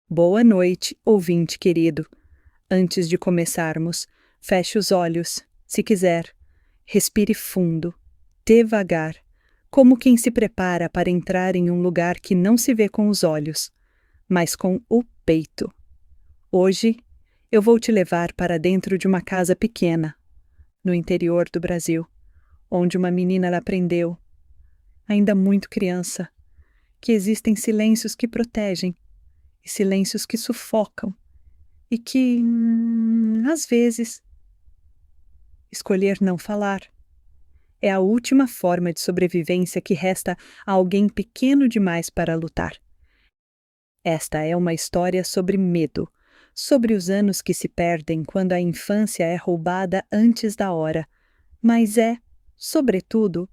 Boa noite, ouvinte querido. Antes de começarmos, feche os olhos, se quiser. Respire fundo, devagar, como quem se prepara para entrar em um lugar que não se vê com os olhos, mas com o peito. Hoje, eu vou te levar para dentro de uma casa pequena, no interior do Brasil, onde uma menina aprendeu, ainda muito criança, que existem silêncios que protegem e silêncios que sufocam e que, às vezes, escolher não falar é a última forma de sobrevivência que resta a alguém pequeno demais para lutar. Esta é uma história sobre medo, sobre os anos que se perdem quando a infância é roubada antes da hora, mas é, sobretudo,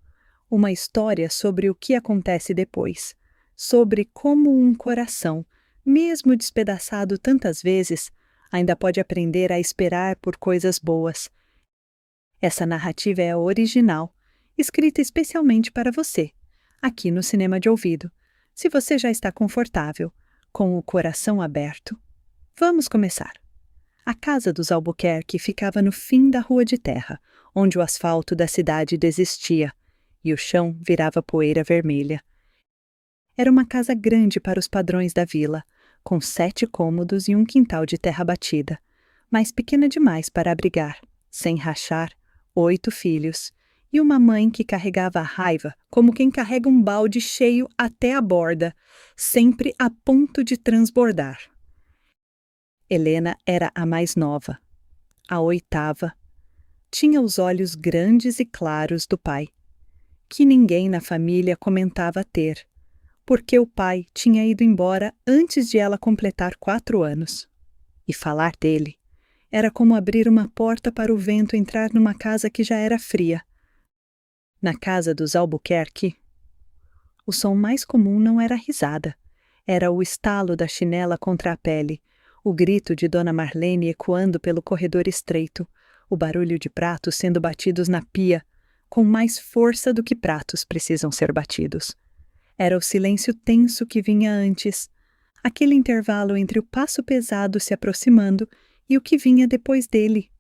uma história sobre o que acontece depois, sobre como um coração, mesmo despedaçado tantas vezes, ainda pode aprender a esperar por coisas boas. Essa narrativa é a original, escrita especialmente para você, aqui no Cinema de Ouvido. Se você já está confortável, com o coração aberto, vamos começar. A casa dos Albuquerque ficava no fim da rua de terra, onde o asfalto da cidade desistia e o chão virava poeira vermelha. Era uma casa grande para os padrões da vila, com 7 cômodos e um quintal de terra batida, mas pequena demais para abrigar, sem rachar, 8 filhos, e uma mãe que carregava a raiva como quem carrega um balde cheio até a borda, sempre a ponto de transbordar. Helena era a mais nova, a 8ª. Tinha os olhos grandes e claros do pai, que ninguém na família comentava ter, porque o pai tinha ido embora antes de ela completar 4 anos. E falar dele era como abrir uma porta para o vento entrar numa casa que já era fria. Na casa dos Albuquerque, o som mais comum não era a risada, era o estalo da chinela contra a pele, o grito de Dona Marlene ecoando pelo corredor estreito, o barulho de pratos sendo batidos na pia, com mais força do que pratos precisam ser batidos. Era o silêncio tenso que vinha antes, aquele intervalo entre o passo pesado se aproximando e o que vinha depois dele.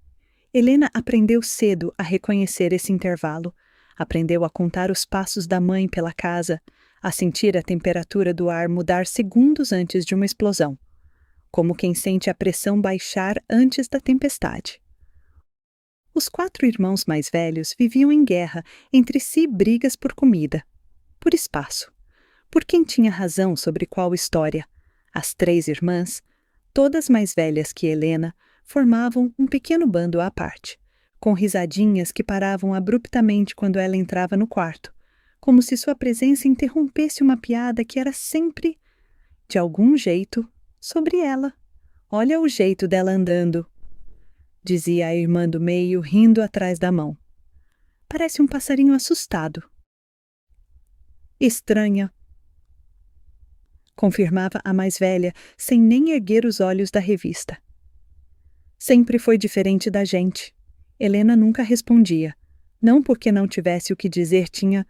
Helena aprendeu cedo a reconhecer esse intervalo, aprendeu a contar os passos da mãe pela casa, a sentir a temperatura do ar mudar segundos antes de uma explosão, como quem sente a pressão baixar antes da tempestade. Os 4 irmãos mais velhos viviam em guerra, entre si brigas por comida, por espaço, por quem tinha razão sobre qual história. As 3 irmãs, todas mais velhas que Helena, formavam um pequeno bando à parte, com risadinhas que paravam abruptamente quando ela entrava no quarto, como se sua presença interrompesse uma piada que era sempre, de algum jeito, sobre ela. Olha o jeito dela andando, dizia a irmã do meio, rindo atrás da mão. Parece um passarinho assustado. Estranha, confirmava a mais velha, sem nem erguer os olhos da revista. Sempre foi diferente da gente. Helena nunca respondia, não porque não tivesse o que dizer, tinha,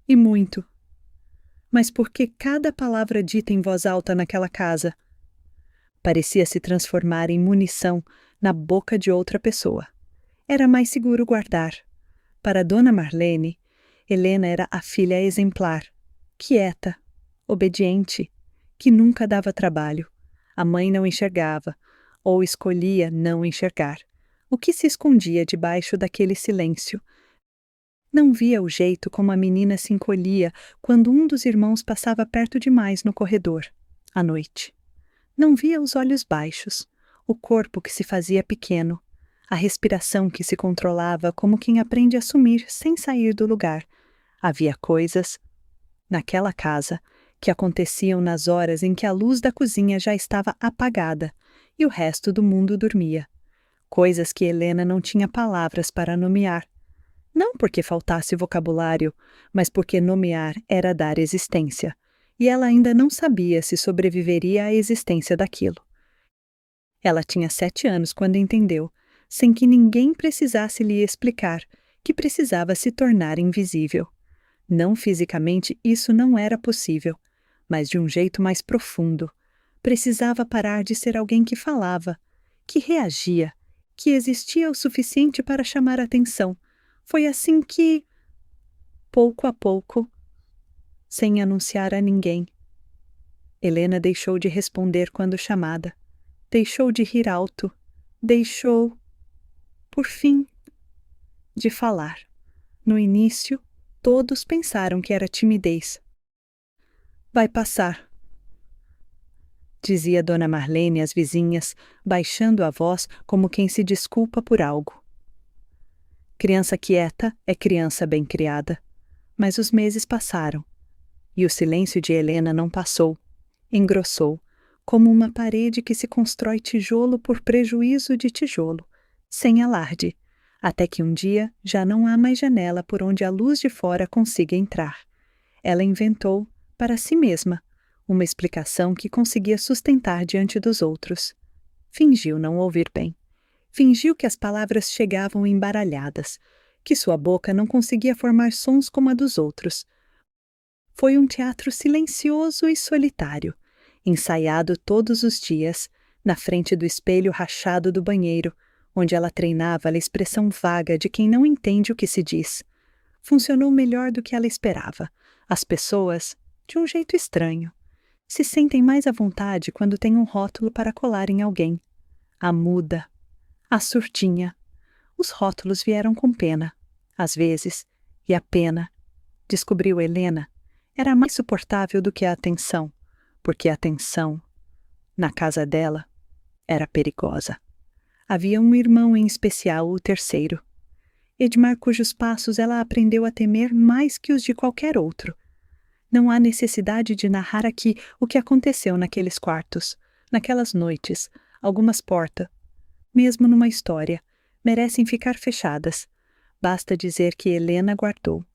e muito, mas porque cada palavra dita em voz alta naquela casa parecia se transformar em munição na boca de outra pessoa. Era mais seguro guardar. Para Dona Marlene, Helena era a filha exemplar, quieta, obediente, que nunca dava trabalho. A mãe não enxergava, ou escolhia não enxergar, o que se escondia debaixo daquele silêncio. Não via o jeito como a menina se encolhia quando um dos irmãos passava perto demais no corredor, à noite. Não via os olhos baixos, o corpo que se fazia pequeno, a respiração que se controlava como quem aprende a sumir sem sair do lugar. Havia coisas, naquela casa, que aconteciam nas horas em que a luz da cozinha já estava apagada e o resto do mundo dormia. Coisas que Helena não tinha palavras para nomear. Não porque faltasse vocabulário, mas porque nomear era dar existência, e ela ainda não sabia se sobreviveria à existência daquilo. Ela tinha 7 anos quando entendeu, sem que ninguém precisasse lhe explicar, que precisava se tornar invisível. Não fisicamente isso não era possível, mas de um jeito mais profundo. Precisava parar de ser alguém que falava, que reagia, que existia o suficiente para chamar atenção. Foi assim que, pouco a pouco, sem anunciar a ninguém, Helena deixou de responder quando chamada, deixou de rir alto, deixou, por fim, de falar. No início, todos pensaram que era timidez. Vai passar, dizia Dona Marlene às vizinhas, baixando a voz como quem se desculpa por algo. Criança quieta é criança bem criada. Mas os meses passaram, e o silêncio de Helena não passou, engrossou, como uma parede que se constrói tijolo por prejuízo de tijolo, sem alarde, até que um dia já não há mais janela por onde a luz de fora consiga entrar. Ela inventou, para si mesma, uma explicação que conseguia sustentar diante dos outros. Fingiu não ouvir bem. Fingiu que as palavras chegavam embaralhadas, que sua boca não conseguia formar sons como a dos outros. Foi um teatro silencioso e solitário, ensaiado todos os dias, na frente do espelho rachado do banheiro, onde ela treinava a expressão vaga de quem não entende o que se diz. Funcionou melhor do que ela esperava. As pessoas, de um jeito estranho, se sentem mais à vontade quando têm um rótulo para colar em alguém. A muda, a surtinha. Os rótulos vieram com pena, às vezes, e a pena, descobriu Helena, era mais suportável do que a atenção, porque a atenção, na casa dela, era perigosa. Havia um irmão em especial, o terceiro. Edmar, cujos passos ela aprendeu a temer mais que os de qualquer outro. Não há necessidade de narrar aqui o que aconteceu naqueles quartos, naquelas noites, algumas portas, mesmo numa história, merecem ficar fechadas. Basta dizer que Helena guardou,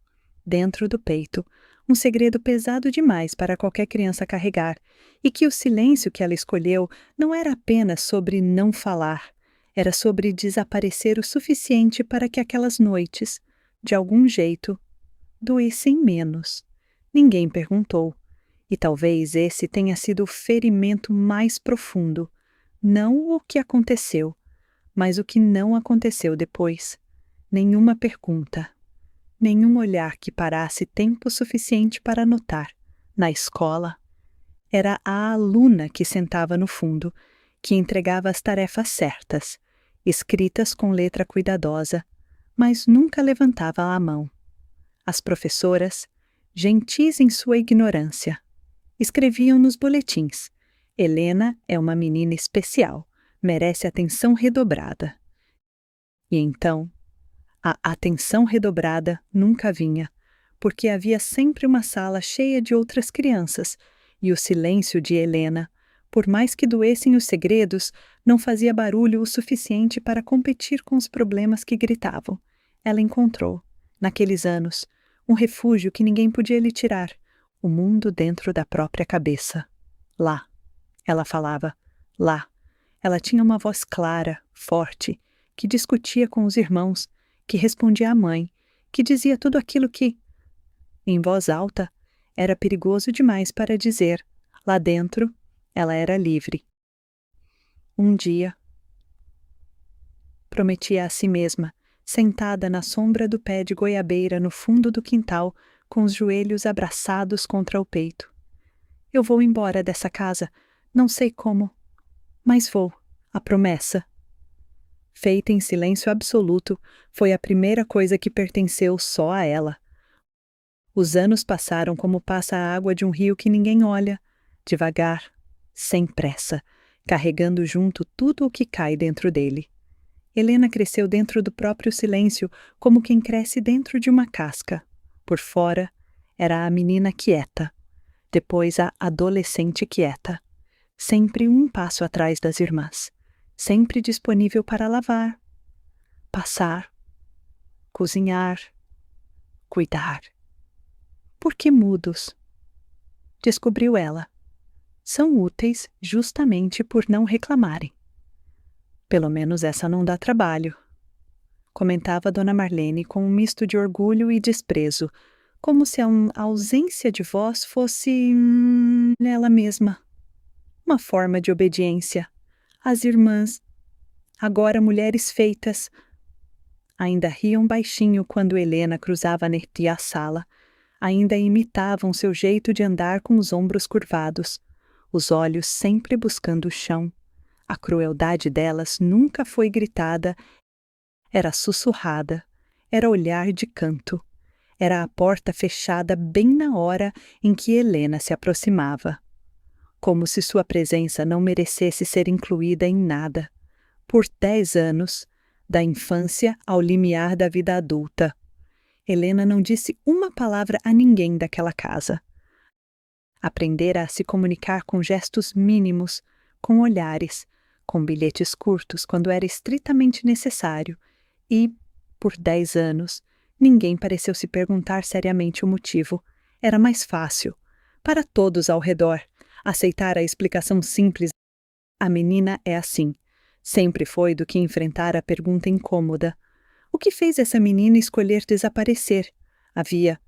dentro do peito, um segredo pesado demais para qualquer criança carregar, e que o silêncio que ela escolheu não era apenas sobre não falar, era sobre desaparecer o suficiente para que aquelas noites, de algum jeito, doessem menos. Ninguém perguntou, e talvez esse tenha sido o ferimento mais profundo, não o que aconteceu, mas o que não aconteceu depois. Nenhuma pergunta, nenhum olhar que parasse tempo suficiente para notar. Na escola, era a aluna que sentava no fundo, que entregava as tarefas certas, escritas com letra cuidadosa, mas nunca levantava a mão. As professoras, gentis em sua ignorância, escreviam nos boletins: Helena é uma menina especial, merece atenção redobrada. E então, a atenção redobrada nunca vinha, porque havia sempre uma sala cheia de outras crianças, e o silêncio de Helena, por mais que doessem os segredos, não fazia barulho o suficiente para competir com os problemas que gritavam. Ela encontrou, naqueles anos, um refúgio que ninguém podia lhe tirar, o mundo dentro da própria cabeça. Lá, ela falava, lá. Ela tinha uma voz clara, forte, que discutia com os irmãos, que respondia à mãe, que dizia tudo aquilo que, em voz alta, era perigoso demais para dizer. Lá dentro, ela era livre. Um dia, prometia a si mesma, sentada na sombra do pé de goiabeira no fundo do quintal, com os joelhos abraçados contra o peito. Eu vou embora dessa casa, não sei como, mas vou, a promessa. Feita em silêncio absoluto, foi a primeira coisa que pertenceu só a ela. Os anos passaram como passa a água de um rio que ninguém olha, devagar, sem pressa, carregando junto tudo o que cai dentro dele. Helena cresceu dentro do próprio silêncio, como quem cresce dentro de uma casca. Por fora, era a menina quieta, depois a adolescente quieta, sempre um passo atrás das irmãs, sempre disponível para lavar, passar, cozinhar, cuidar. Por que mudos? Descobriu ela. São úteis justamente por não reclamarem. Pelo menos essa não dá trabalho, comentava Dona Marlene com um misto de orgulho e desprezo, como se a ausência de voz fosse ela mesma. uma forma de obediência. As irmãs, agora mulheres feitas, ainda riam baixinho quando Helena cruzava a sala. Ainda imitavam seu jeito de andar com os ombros curvados, os olhos sempre buscando o chão. A crueldade delas nunca foi gritada, era sussurrada, era olhar de canto, era a porta fechada bem na hora em que Helena se aproximava. Como se sua presença não merecesse ser incluída em nada. Por 10 anos, da infância ao limiar da vida adulta, Helena não disse uma palavra a ninguém daquela casa. Aprendera a se comunicar com gestos mínimos, com olhares, com bilhetes curtos quando era estritamente necessário e, por 10 anos, ninguém pareceu se perguntar seriamente o motivo. Era mais fácil, para todos ao redor, aceitar a explicação simples. A menina é assim. Sempre foi do que enfrentar a pergunta incômoda. O que fez essa menina escolher desaparecer? Havia,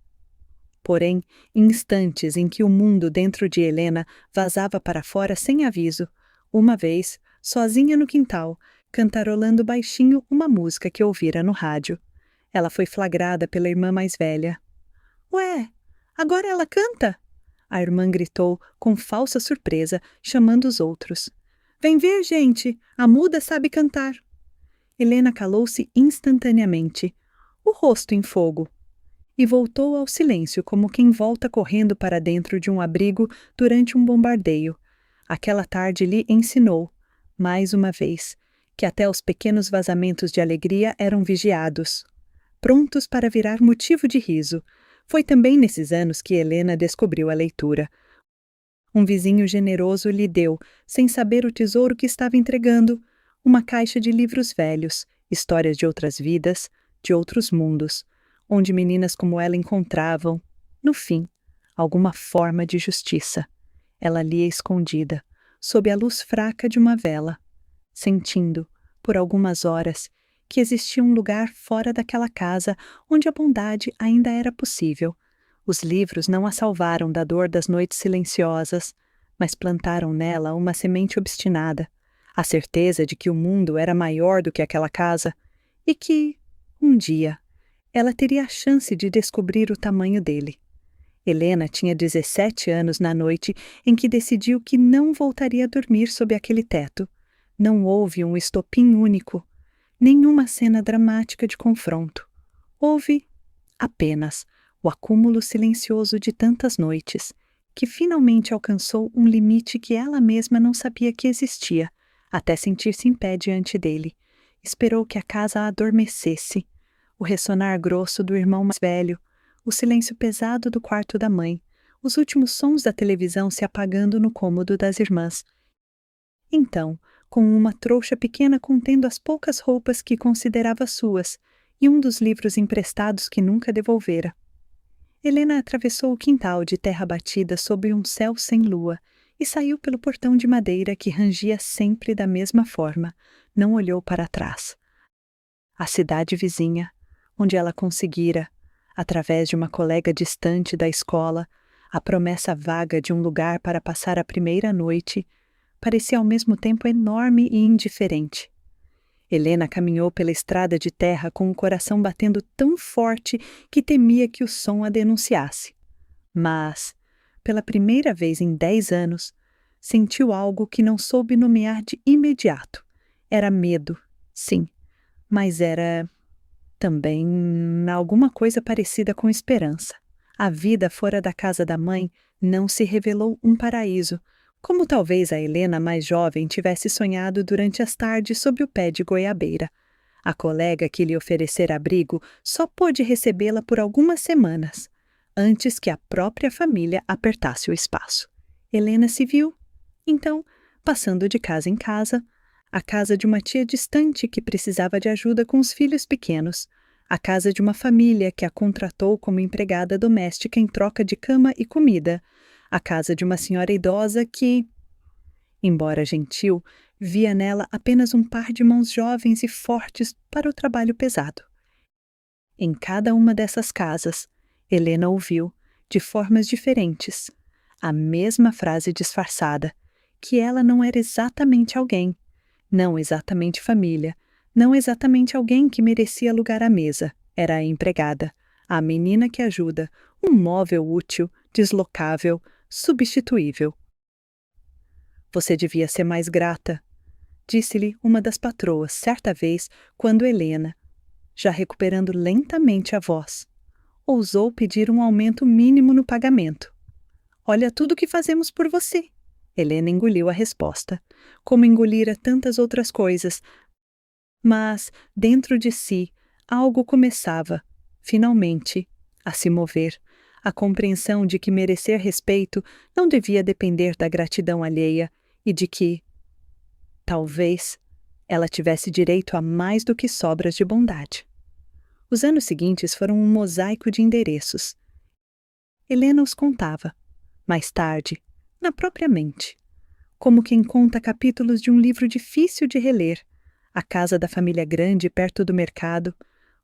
porém, instantes em que o mundo dentro de Helena vazava para fora sem aviso. Uma vez, sozinha no quintal, cantarolando baixinho uma música que ouvira no rádio. Ela foi flagrada pela irmã mais velha. Ué, agora ela canta? A irmã gritou com falsa surpresa, chamando os outros. Vem ver, gente, a muda sabe cantar. Helena calou-se instantaneamente, o rosto em fogo, e voltou ao silêncio como quem volta correndo para dentro de um abrigo durante um bombardeio. Aquela tarde lhe ensinou, mais uma vez, que até os pequenos vazamentos de alegria eram vigiados, prontos para virar motivo de riso. Foi também nesses anos que Helena descobriu a leitura. Um vizinho generoso lhe deu, sem saber o tesouro que estava entregando, uma caixa de livros velhos, histórias de outras vidas, de outros mundos, onde meninas como ela encontravam, no fim, alguma forma de justiça. Ela lia escondida, sob a luz fraca de uma vela, sentindo, por algumas horas, que existia um lugar fora daquela casa onde a bondade ainda era possível. Os livros não a salvaram da dor das noites silenciosas, mas plantaram nela uma semente obstinada, a certeza de que o mundo era maior do que aquela casa e que, um dia, ela teria a chance de descobrir o tamanho dele. Helena tinha 17 anos na noite em que decidiu que não voltaria a dormir sob aquele teto. Não houve um estopim único, nenhuma cena dramática de confronto. Houve apenas o acúmulo silencioso de tantas noites, que finalmente alcançou um limite que ela mesma não sabia que existia, até sentir-se em pé diante dele. Esperou que a casa adormecesse, o ressonar grosso do irmão mais velho, o silêncio pesado do quarto da mãe, os últimos sons da televisão se apagando no cômodo das irmãs. Então, com uma trouxa pequena contendo as poucas roupas que considerava suas e um dos livros emprestados que nunca devolvera, Helena atravessou o quintal de terra batida sob um céu sem lua e saiu pelo portão de madeira que rangia sempre da mesma forma. Não olhou para trás. A cidade vizinha, onde ela conseguira, através de uma colega distante da escola, a promessa vaga de um lugar para passar a primeira noite, parecia ao mesmo tempo enorme e indiferente. Helena caminhou pela estrada de terra com o coração batendo tão forte que temia que o som a denunciasse. Mas, pela primeira vez em 10 anos, sentiu algo que não soube nomear de imediato. Era medo, sim, mas era também alguma coisa parecida com esperança. A vida fora da casa da mãe não se revelou um paraíso, como talvez a Helena mais jovem tivesse sonhado durante as tardes sob o pé de goiabeira. A colega que lhe oferecera abrigo só pôde recebê-la por algumas semanas, antes que a própria família apertasse o espaço. Helena se viu, então, passando de casa em casa, a casa de uma tia distante que precisava de ajuda com os filhos pequenos, a casa de uma família que a contratou como empregada doméstica em troca de cama e comida, a casa de uma senhora idosa que, embora gentil, via nela apenas um par de mãos jovens e fortes para o trabalho pesado. Em cada uma dessas casas, Helena ouviu, de formas diferentes, a mesma frase disfarçada, que ela não era exatamente alguém, não exatamente família, não exatamente alguém que merecia lugar à mesa. Era a empregada, a menina que ajuda, um móvel útil, deslocável, substituível. Você devia ser mais grata, disse-lhe uma das patroas certa vez quando Helena, já recuperando lentamente a voz, ousou pedir um aumento mínimo no pagamento. Olha tudo o que fazemos por você. Helena engoliu a resposta, como engolira tantas outras coisas. Mas, dentro de si, algo começava, finalmente, a se mover. A compreensão de que merecer respeito não devia depender da gratidão alheia e de que, talvez, ela tivesse direito a mais do que sobras de bondade. Os anos seguintes foram um mosaico de endereços. Helena os contava, mais tarde, na própria mente, como quem conta capítulos de um livro difícil de reler, a casa da família grande perto do mercado,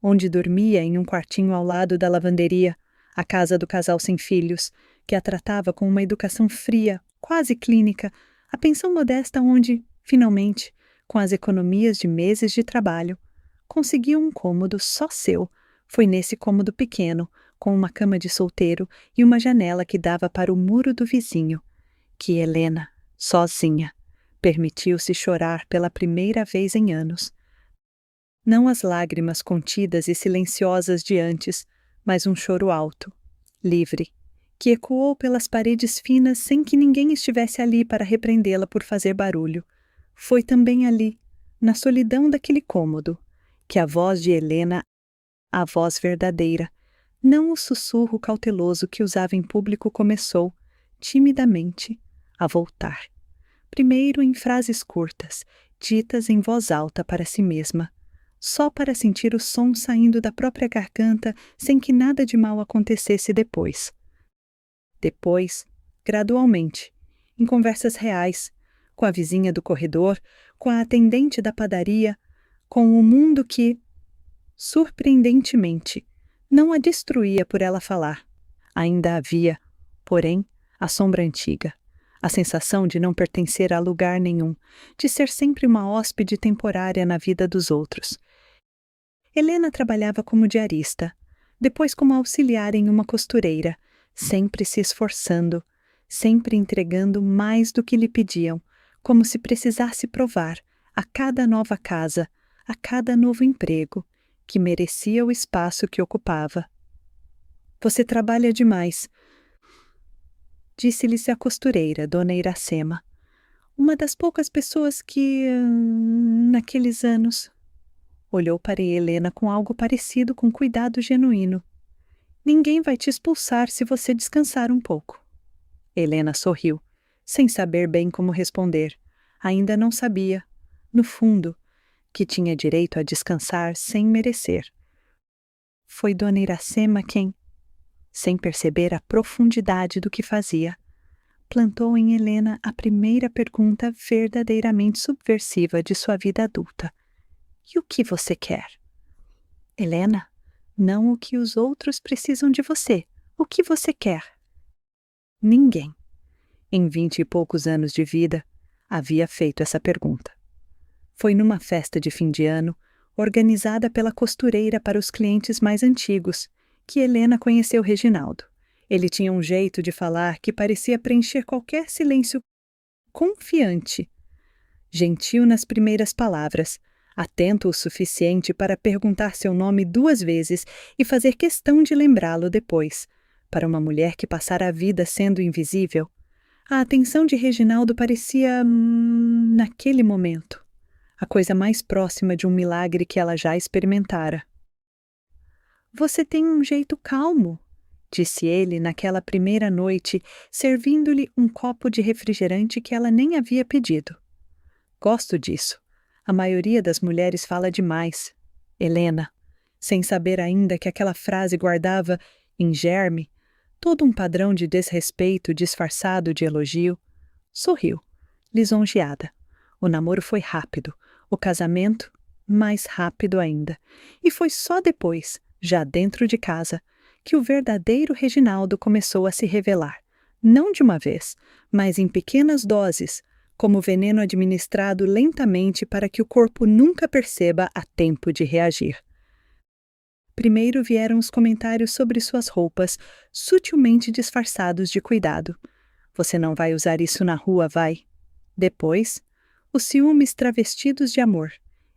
onde dormia em um quartinho ao lado da lavanderia, a casa do casal sem filhos, que a tratava com uma educação fria, quase clínica, a pensão modesta onde, finalmente, com as economias de meses de trabalho, conseguiu um cômodo só seu. Foi nesse cômodo pequeno, com uma cama de solteiro e uma janela que dava para o muro do vizinho, que Helena, sozinha, permitiu-se chorar pela primeira vez em anos. Não as lágrimas contidas e silenciosas de antes, mas um choro alto, livre, que ecoou pelas paredes finas sem que ninguém estivesse ali para repreendê-la por fazer barulho. Foi também ali, na solidão daquele cômodo, que a voz de Helena, a voz verdadeira, não o sussurro cauteloso que usava em público, começou, timidamente, a voltar. Primeiro em frases curtas, ditas em voz alta para si mesma, só para sentir o som saindo da própria garganta sem que nada de mal acontecesse depois. Depois, gradualmente, em conversas reais, com a vizinha do corredor, com a atendente da padaria, com o mundo que, surpreendentemente, não a destruía por ela falar. Ainda havia, porém, a sombra antiga, a sensação de não pertencer a lugar nenhum, de ser sempre uma hóspede temporária na vida dos outros. Helena trabalhava como diarista, depois como auxiliar em uma costureira, sempre se esforçando, sempre entregando mais do que lhe pediam, como se precisasse provar, a cada nova casa, a cada novo emprego, que merecia o espaço que ocupava. Você trabalha demais, disse-lhe a costureira, Dona Iracema, uma das poucas pessoas que, naqueles anos... Olhou para Helena com algo parecido com cuidado genuíno. Ninguém vai te expulsar se você descansar um pouco. Helena sorriu, sem saber bem como responder. Ainda não sabia, no fundo, que tinha direito a descansar sem merecer. Foi Dona Iracema quem, sem perceber a profundidade do que fazia, plantou em Helena a primeira pergunta verdadeiramente subversiva de sua vida adulta. E o que você quer? Helena, não o que os outros precisam de você. O que você quer? Ninguém, em 20 e poucos anos de vida, havia feito essa pergunta. Foi numa festa de fim de ano, organizada pela costureira para os clientes mais antigos, que Helena conheceu Reginaldo. Ele tinha um jeito de falar que parecia preencher qualquer silêncio, confiante, gentil nas primeiras palavras, atento o suficiente para perguntar seu nome 2 vezes e fazer questão de lembrá-lo depois. Para uma mulher que passara a vida sendo invisível, a atenção de Reginaldo parecia, naquele momento, a coisa mais próxima de um milagre que ela já experimentara. Você tem um jeito calmo, disse ele naquela primeira noite, servindo-lhe um copo de refrigerante que ela nem havia pedido. Gosto disso. A maioria das mulheres fala demais. Helena, sem saber ainda que aquela frase guardava, em germe, todo um padrão de desrespeito disfarçado de elogio, sorriu, lisonjeada. O namoro foi rápido, o casamento mais rápido ainda. E foi só depois, já dentro de casa, que o verdadeiro Reginaldo começou a se revelar, não de uma vez, mas em pequenas doses, como veneno administrado lentamente para que o corpo nunca perceba a tempo de reagir. Primeiro vieram os comentários sobre suas roupas, sutilmente disfarçados de cuidado. Você não vai usar isso na rua, vai? Depois, os ciúmes travestidos de amor.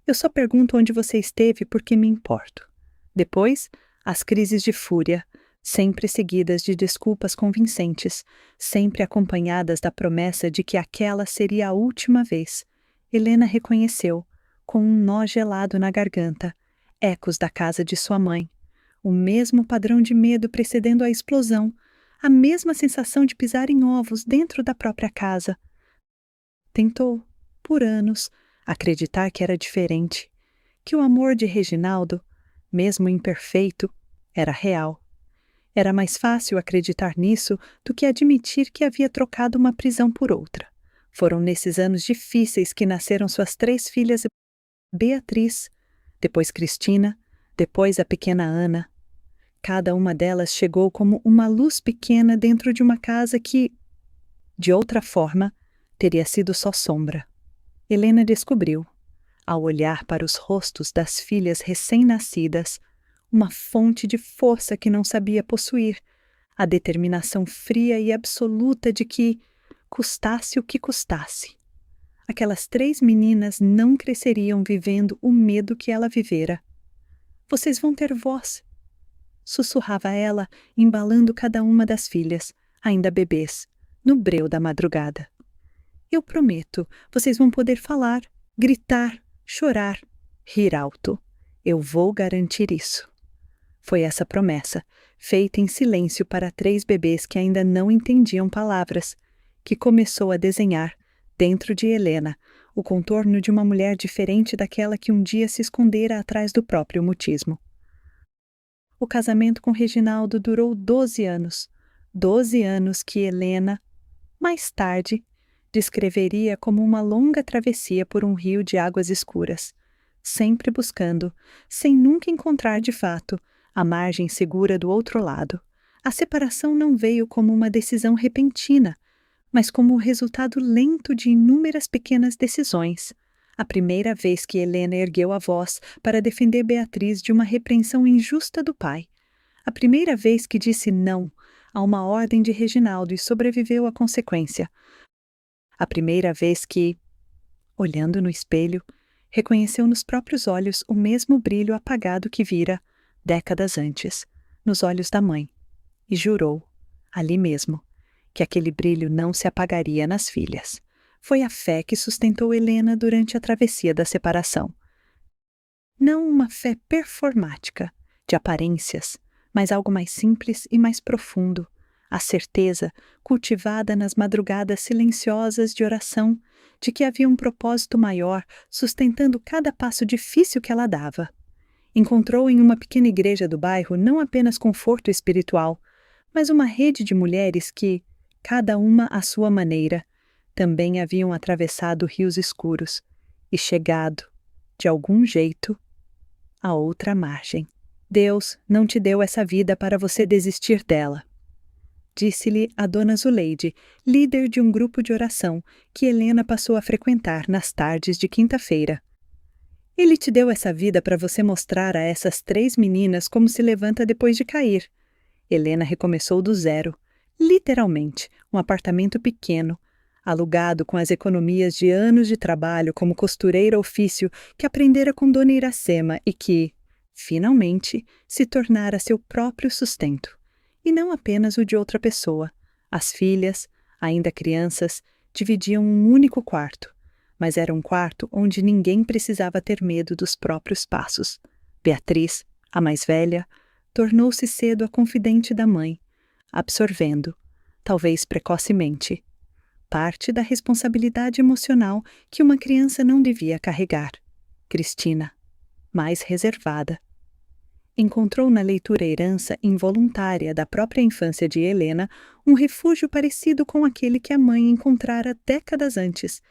Eu só pergunto onde você esteve porque me importo. Depois, as crises de fúria, sempre seguidas de desculpas convincentes, sempre acompanhadas da promessa de que aquela seria a última vez. Helena reconheceu, com um nó gelado na garganta, ecos da casa de sua mãe. O mesmo padrão de medo precedendo a explosão, a mesma sensação de pisar em ovos dentro da própria casa. Tentou, por anos, acreditar que era diferente, que o amor de Reginaldo, mesmo imperfeito, era real. Era mais fácil acreditar nisso do que admitir que havia trocado uma prisão por outra. Foram nesses anos difíceis que nasceram suas 3 filhas, Beatriz, depois Cristina, depois a pequena Ana. Cada uma delas chegou como uma luz pequena dentro de uma casa que, de outra forma, teria sido só sombra. Helena descobriu, ao olhar para os rostos das filhas recém-nascidas, uma fonte de força que não sabia possuir, a determinação fria e absoluta de que, custasse o que custasse, aquelas 3 meninas não cresceriam vivendo o medo que ela vivera. Vocês vão ter voz, sussurrava ela, embalando cada uma das filhas, ainda bebês, no breu da madrugada. Eu prometo, vocês vão poder falar, gritar, chorar, rir alto. Eu vou garantir isso. Foi essa promessa, feita em silêncio para 3 bebês que ainda não entendiam palavras, que começou a desenhar, dentro de Helena, o contorno de uma mulher diferente daquela que um dia se escondera atrás do próprio mutismo. O casamento com Reginaldo durou 12 anos. 12 anos que Helena, mais tarde, descreveria como uma longa travessia por um rio de águas escuras, sempre buscando, sem nunca encontrar de fato, a margem segura do outro lado. A separação não veio como uma decisão repentina, mas como o resultado lento de inúmeras pequenas decisões. A primeira vez que Helena ergueu a voz para defender Beatriz de uma repreensão injusta do pai. A primeira vez que disse não a uma ordem de Reginaldo e sobreviveu à consequência. A primeira vez que, olhando no espelho, reconheceu nos próprios olhos o mesmo brilho apagado que vira, décadas antes, nos olhos da mãe, e jurou, ali mesmo, que aquele brilho não se apagaria nas filhas. Foi a fé que sustentou Helena durante a travessia da separação. Não uma fé performática, de aparências, mas algo mais simples e mais profundo, a certeza, cultivada nas madrugadas silenciosas de oração, de que havia um propósito maior sustentando cada passo difícil que ela dava. Encontrou em uma pequena igreja do bairro não apenas conforto espiritual, mas uma rede de mulheres que, cada uma à sua maneira, também haviam atravessado rios escuros e chegado, de algum jeito, à outra margem. Deus não te deu essa vida para você desistir dela, disse-lhe a dona Zuleide, líder de um grupo de oração que Helena passou a frequentar nas tardes de quinta-feira. Ele te deu essa vida para você mostrar a essas 3 meninas como se levanta depois de cair. Helena recomeçou do zero, literalmente, um apartamento pequeno, alugado com as economias de anos de trabalho como costureira ofício que aprendera com Dona Iracema e que, finalmente, se tornara seu próprio sustento. E não apenas o de outra pessoa. As filhas, ainda crianças, dividiam um único quarto, mas era um quarto onde ninguém precisava ter medo dos próprios passos. Beatriz, a mais velha, tornou-se cedo a confidente da mãe, absorvendo, talvez precocemente, parte da responsabilidade emocional que uma criança não devia carregar. Cristina, mais reservada, encontrou na leitura herança involuntária da própria infância de Helena um refúgio parecido com aquele que a mãe encontrara décadas antes.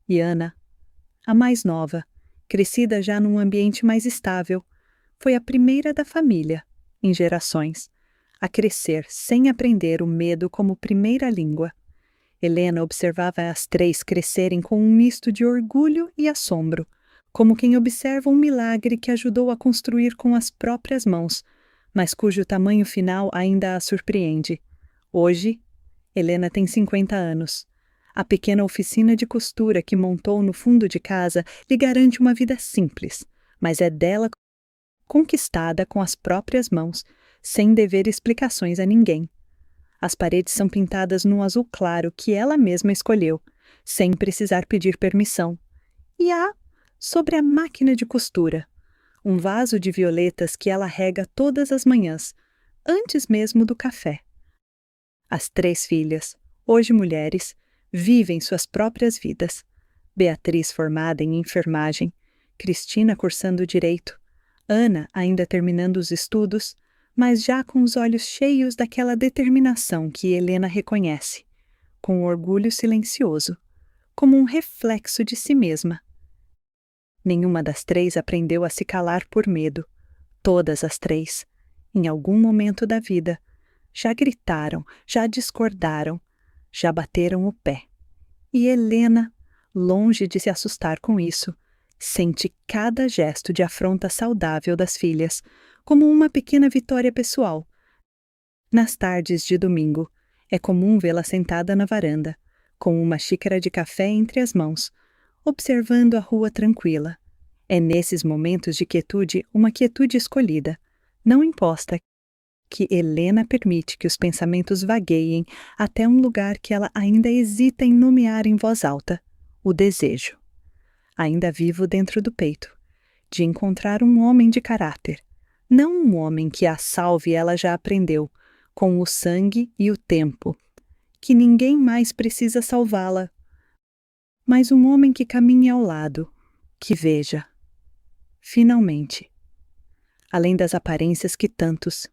E Ana, a mais nova, crescida já num ambiente mais estável, foi a primeira da família, em gerações, a crescer sem aprender o medo como primeira língua. Helena observava as três crescerem com um misto de orgulho e assombro, como quem observa um milagre que ajudou a construir com as próprias mãos, mas cujo tamanho final ainda a surpreende. Hoje, Helena tem 50 anos. A pequena oficina de costura que montou no fundo de casa lhe garante uma vida simples, mas é dela conquistada com as próprias mãos, sem dever explicações a ninguém. As paredes são pintadas num azul claro que ela mesma escolheu, sem precisar pedir permissão. E há, sobre a máquina de costura, um vaso de violetas que ela rega todas as manhãs, antes mesmo do café. As três filhas, hoje mulheres, vivem suas próprias vidas. Beatriz formada em enfermagem, Cristina cursando direito, Ana ainda terminando os estudos, mas já com os olhos cheios daquela determinação que Helena reconhece, com um orgulho silencioso, como um reflexo de si mesma. Nenhuma das três aprendeu a se calar por medo. Todas as três, em algum momento da vida, já gritaram, já discordaram, já bateram o pé. E Helena, longe de se assustar com isso, sente cada gesto de afronta saudável das filhas como uma pequena vitória pessoal. Nas tardes de domingo, é comum vê-la sentada na varanda, com uma xícara de café entre as mãos, observando a rua tranquila. É nesses momentos de quietude uma quietude escolhida, não imposta, que Helena permite que os pensamentos vagueiem até um lugar que ela ainda hesita em nomear em voz alta: o desejo. Ainda vivo dentro do peito, de encontrar um homem de caráter, não um homem que a salve ela já aprendeu, com o sangue e o tempo, que ninguém mais precisa salvá-la, mas um homem que caminhe ao lado, que veja, finalmente, além das aparências que tantos,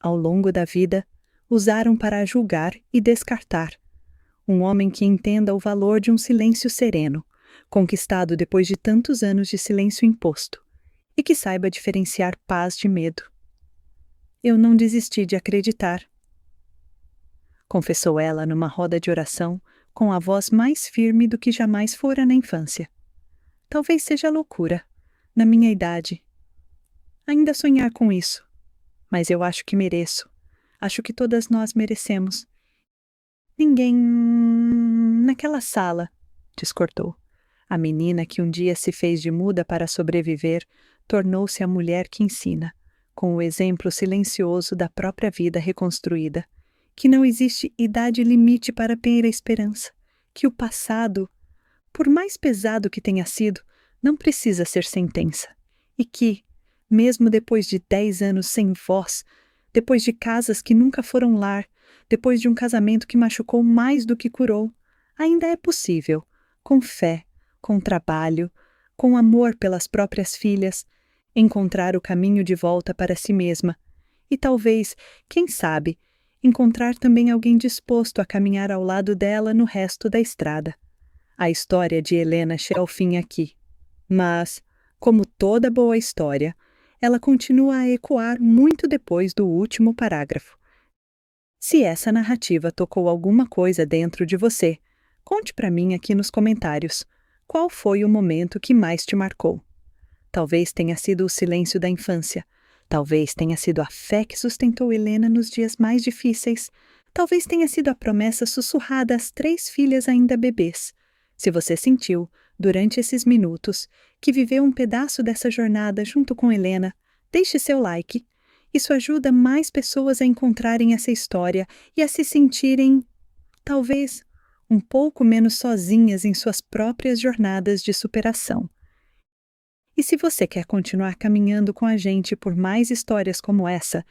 ao longo da vida, usaram para julgar e descartar. Um homem que entenda o valor de um silêncio sereno, conquistado depois de tantos anos de silêncio imposto, e que saiba diferenciar paz de medo. Eu não desisti de acreditar, confessou ela numa roda de oração, com a voz mais firme do que jamais fora na infância. Talvez seja loucura, na minha idade, ainda sonhar com isso. Mas eu acho que mereço. Acho que todas nós merecemos. Ninguém naquela sala, discordou. A menina que um dia se fez de muda para sobreviver tornou-se a mulher que ensina, com o exemplo silencioso da própria vida reconstruída, que não existe idade limite para ter a esperança, que o passado, por mais pesado que tenha sido, não precisa ser sentença, e que, mesmo depois de 10 anos sem voz, depois de casas que nunca foram lar, depois de um casamento que machucou mais do que curou, ainda é possível, com fé, com trabalho, com amor pelas próprias filhas, encontrar o caminho de volta para si mesma e talvez, quem sabe, encontrar também alguém disposto a caminhar ao lado dela no resto da estrada. A história de Helena chega ao fim aqui, mas, como toda boa história, ela continua a ecoar muito depois do último parágrafo. Se essa narrativa tocou alguma coisa dentro de você, conte para mim aqui nos comentários qual foi o momento que mais te marcou. Talvez tenha sido o silêncio da infância, talvez tenha sido a fé que sustentou Helena nos dias mais difíceis, talvez tenha sido a promessa sussurrada às 3 filhas ainda bebês. Se você sentiu, durante esses minutos, que viveu um pedaço dessa jornada junto com Helena, deixe seu like. Isso ajuda mais pessoas a encontrarem essa história e a se sentirem, talvez, um pouco menos sozinhas em suas próprias jornadas de superação. E se você quer continuar caminhando com a gente por mais histórias como essa,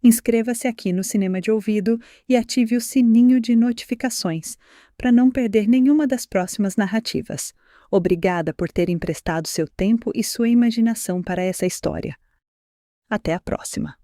inscreva-se aqui no Cinema de Ouvido e ative o sininho de notificações para não perder nenhuma das próximas narrativas. Obrigada por ter emprestado seu tempo e sua imaginação para essa história. Até a próxima!